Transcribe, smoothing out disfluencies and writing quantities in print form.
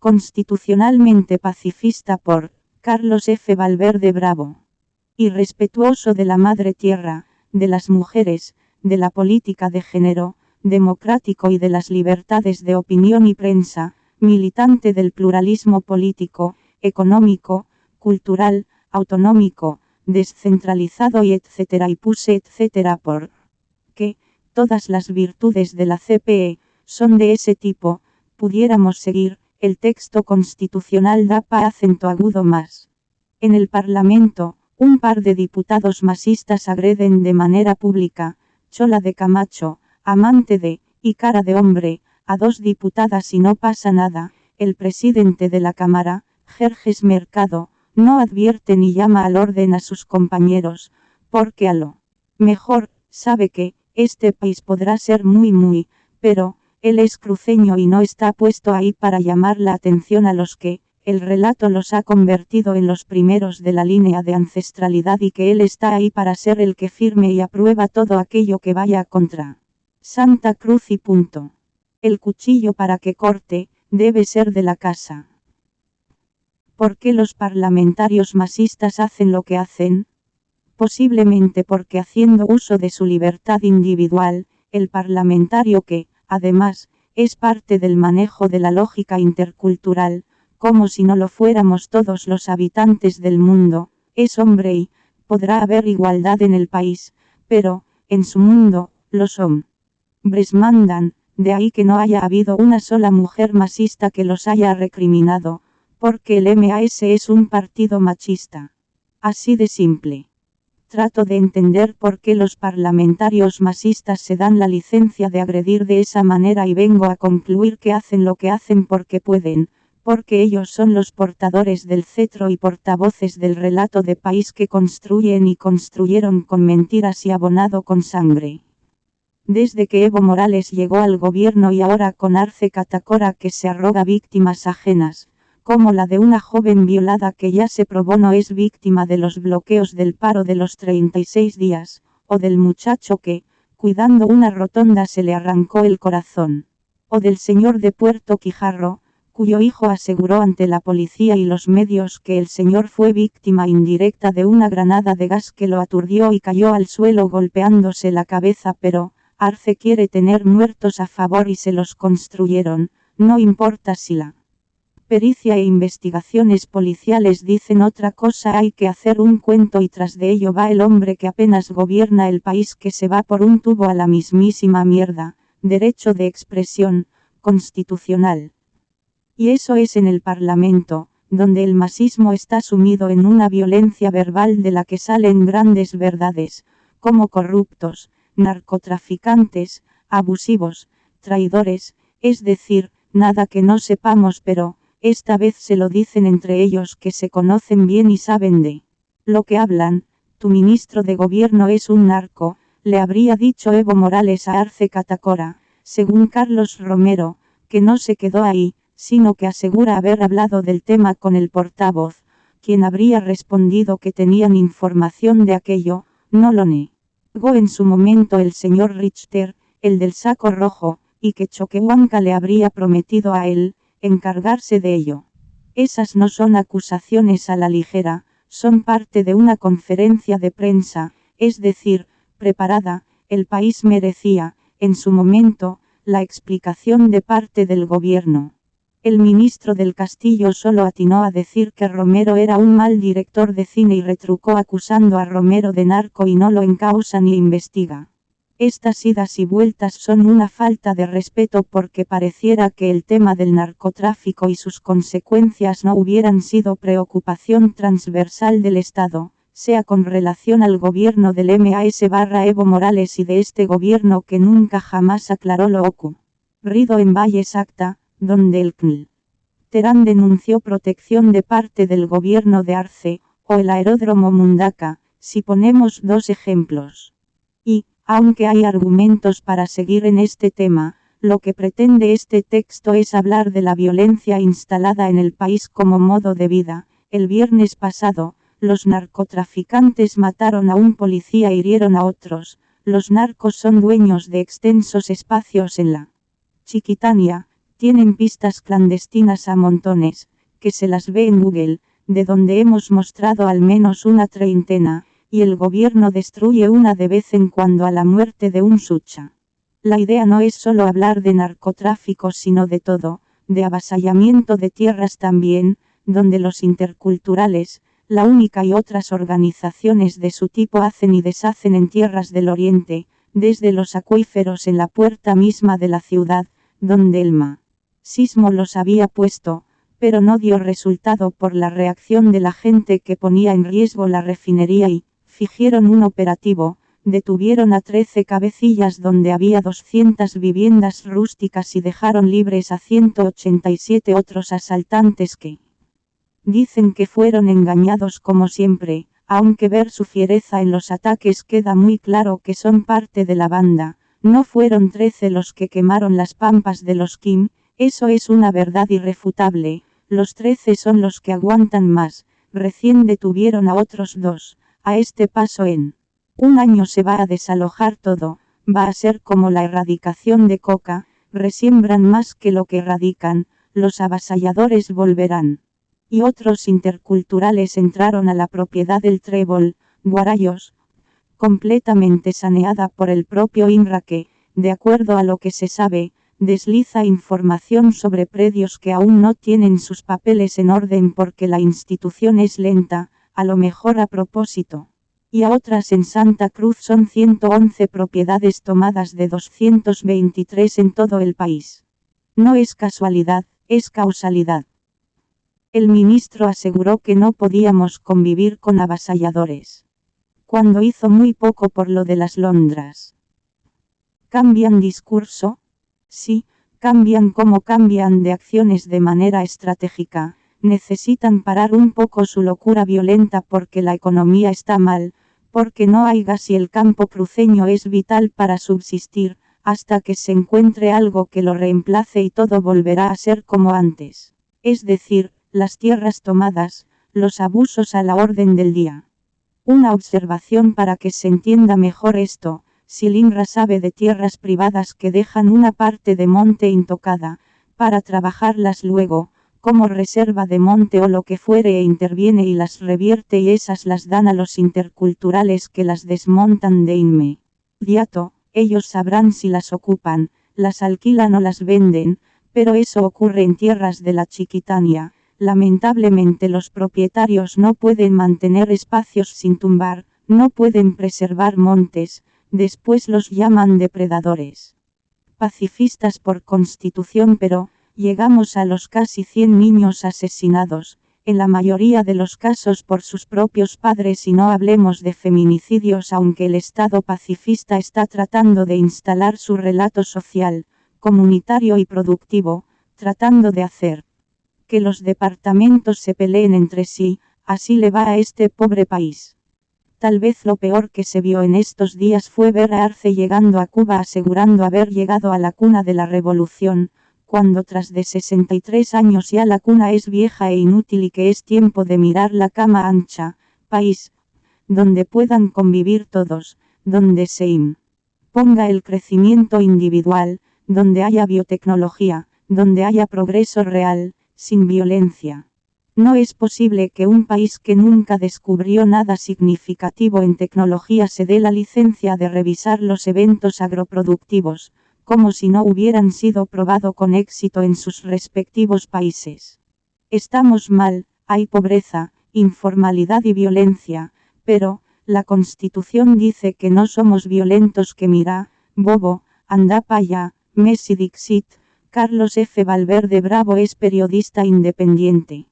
constitucionalmente pacifista por Carlos F. Valverde Bravo. Y respetuoso de la madre tierra, de las mujeres, de la política de género, democrático y de las libertades de opinión y prensa, militante del pluralismo político, económico, cultural, autonómico, descentralizado y etcétera y puse etcétera por que todas las virtudes de la CPE son de ese tipo. Pudiéramos seguir. El texto constitucional da acento agudo más. En el Parlamento, un par de diputados masistas agreden de manera pública, Chola de Camacho, amante de, y cara de hombre, a dos diputadas y no pasa nada. El presidente de la Cámara, Jerjes Mercado, no advierte ni llama al orden a sus compañeros, porque a lo mejor, sabe que, este país podrá ser muy, pero, él es cruceño y no está puesto ahí para llamar la atención a los que, el relato los ha convertido en los primeros de la línea de ancestralidad y que él está ahí para ser el que firme y aprueba todo aquello que vaya contra Santa Cruz y punto. El cuchillo para que corte, debe ser de la casa. ¿Por qué los parlamentarios masistas hacen lo que hacen? Posiblemente porque haciendo uso de su libertad individual, el parlamentario que, además, es parte del manejo de la lógica intercultural, como si no lo fuéramos todos los habitantes del mundo, es hombre y, podrá haber igualdad en el país, pero, en su mundo, los hombres mandan, de ahí que no haya habido una sola mujer masista que los haya recriminado, porque el MAS es un partido machista. Así de simple. Trato de entender por qué los parlamentarios masistas se dan la licencia de agredir de esa manera y vengo a concluir que hacen lo que hacen porque pueden, porque ellos son los portadores del cetro y portavoces del relato de país que construyen y construyeron con mentiras y abonado con sangre. Desde que Evo Morales llegó al gobierno y ahora con Arce Catacora que se arroga víctimas ajenas, como la de una joven violada que ya se probó no es víctima de los bloqueos del paro de los 36 días, o del muchacho que, cuidando una rotonda se le arrancó el corazón, o del señor de Puerto Quijarro, cuyo hijo aseguró ante la policía y los medios que el señor fue víctima indirecta de una granada de gas que lo aturdió y cayó al suelo golpeándose la cabeza, pero Arce quiere tener muertos a favor y se los construyeron, no importa si la pericia e investigaciones policiales dicen otra cosa, hay que hacer un cuento y tras de ello va el hombre que apenas gobierna el país que se va por un tubo a la mismísima mierda, derecho de expresión, constitucional. Y eso es en el Parlamento, donde el masismo está sumido en una violencia verbal de la que salen grandes verdades, como corruptos, narcotraficantes, abusivos, traidores, es decir, nada que no sepamos pero, esta vez se lo dicen entre ellos que se conocen bien y saben de lo que hablan. Tu ministro de gobierno es un narco, le habría dicho Evo Morales a Arce Catacora, según Carlos Romero, que no se quedó ahí, sino que asegura haber hablado del tema con el portavoz, quien habría respondido que tenían información de aquello, no lo negó en su momento el señor Richter, el del saco rojo, y que Choquehuanca le habría prometido a él, encargarse de ello. Esas no son acusaciones a la ligera, son parte de una conferencia de prensa, es decir, preparada. El país merecía, en su momento, la explicación de parte del gobierno. El ministro del Castillo solo atinó a decir que Romero era un mal director de cine y retrucó acusando a Romero de narco y no lo encausa ni investiga. Estas idas y vueltas son una falta de respeto porque pareciera que el tema del narcotráfico y sus consecuencias no hubieran sido preocupación transversal del Estado, sea con relación al gobierno del MAS/Evo Morales y de este gobierno que nunca jamás aclaró lo ocurrido en Valles Acta, donde el CNL. Terán denunció protección de parte del gobierno de Arce, o el aeródromo Mundaca, si ponemos dos ejemplos. Y, aunque hay argumentos para seguir en este tema, lo que pretende este texto es hablar de la violencia instalada en el país como modo de vida. El viernes pasado, los narcotraficantes mataron a un policía e hirieron a otros. Los narcos son dueños de extensos espacios en la Chiquitania, Tienen pistas clandestinas a montones, que se las ve en Google, de donde hemos mostrado al menos una treintena, y el gobierno destruye una de vez en cuando a la muerte de un sucha. La idea no es solo hablar de narcotráfico sino de todo, de avasallamiento de tierras también, donde los interculturales, la única y otras organizaciones de su tipo hacen y deshacen en tierras del oriente, desde los acuíferos en la puerta misma de la ciudad, donde el sismo los había puesto, pero no dio resultado por la reacción de la gente que ponía en riesgo la refinería y, fingieron un operativo, detuvieron a 13 cabecillas donde había 200 viviendas rústicas y dejaron libres a 187 otros asaltantes que dicen que fueron engañados como siempre, aunque ver su fiereza en los ataques queda muy claro que son parte de la banda. No fueron 13 los que quemaron las pampas de los Kim, eso es una verdad irrefutable, los 13 son los que aguantan más, recién detuvieron a otros 2, a este paso en un año se va a desalojar todo, va a ser como la erradicación de coca, resiembran más que lo que erradican, los avasalladores volverán. Y otros interculturales entraron a la propiedad del Trébol, Guarayos, completamente saneada por el propio INRA que, de acuerdo a lo que se sabe, desliza información sobre predios que aún no tienen sus papeles en orden porque la institución es lenta, a lo mejor a propósito. Y a otras en Santa Cruz son 111 propiedades tomadas de 223 en todo el país. No es casualidad, es causalidad. El ministro aseguró que no podíamos convivir con avasalladores. Cuando hizo muy poco por lo de las Londras. ¿Cambian discurso? Sí, cambian como cambian de acciones de manera estratégica. Necesitan parar un poco su locura violenta porque la economía está mal, porque no hay gas y el campo cruceño es vital para subsistir, hasta que se encuentre algo que lo reemplace y todo volverá a ser como antes. Es decir, las tierras tomadas, los abusos a la orden del día. Una observación para que se entienda mejor esto, si el INRA sabe de tierras privadas que dejan una parte de monte intocada, para trabajarlas luego, como reserva de monte o lo que fuere e interviene y las revierte y esas las dan a los interculturales que las desmontan de inmediato, ellos sabrán si las ocupan, las alquilan o las venden, pero eso ocurre en tierras de la Chiquitania. Lamentablemente los propietarios no pueden mantener espacios sin tumbar, no pueden preservar montes, después los llaman depredadores. Pacifistas por constitución pero, llegamos a los casi 100 niños asesinados, en la mayoría de los casos por sus propios padres y no hablemos de feminicidios aunque el Estado pacifista está tratando de instalar su relato social, comunitario y productivo, tratando de hacer que los departamentos se peleen entre sí, así le va a este pobre país. Tal vez lo peor que se vio en estos días fue ver a Arce llegando a Cuba asegurando haber llegado a la cuna de la revolución, cuando tras de 63 años ya la cuna es vieja e inútil y que es tiempo de mirar la cama ancha, país, donde puedan convivir todos, donde se imponga el crecimiento individual, donde haya biotecnología, donde haya progreso real, sin violencia. No es posible que un país que nunca descubrió nada significativo en tecnología se dé la licencia de revisar los eventos agroproductivos, como si no hubieran sido probado con éxito en sus respectivos países. Estamos mal, hay pobreza, informalidad y violencia, pero, la Constitución dice que no somos violentos que mira, bobo, anda pa' allá, Messi Dixit. Carlos F. Valverde Bravo es periodista independiente.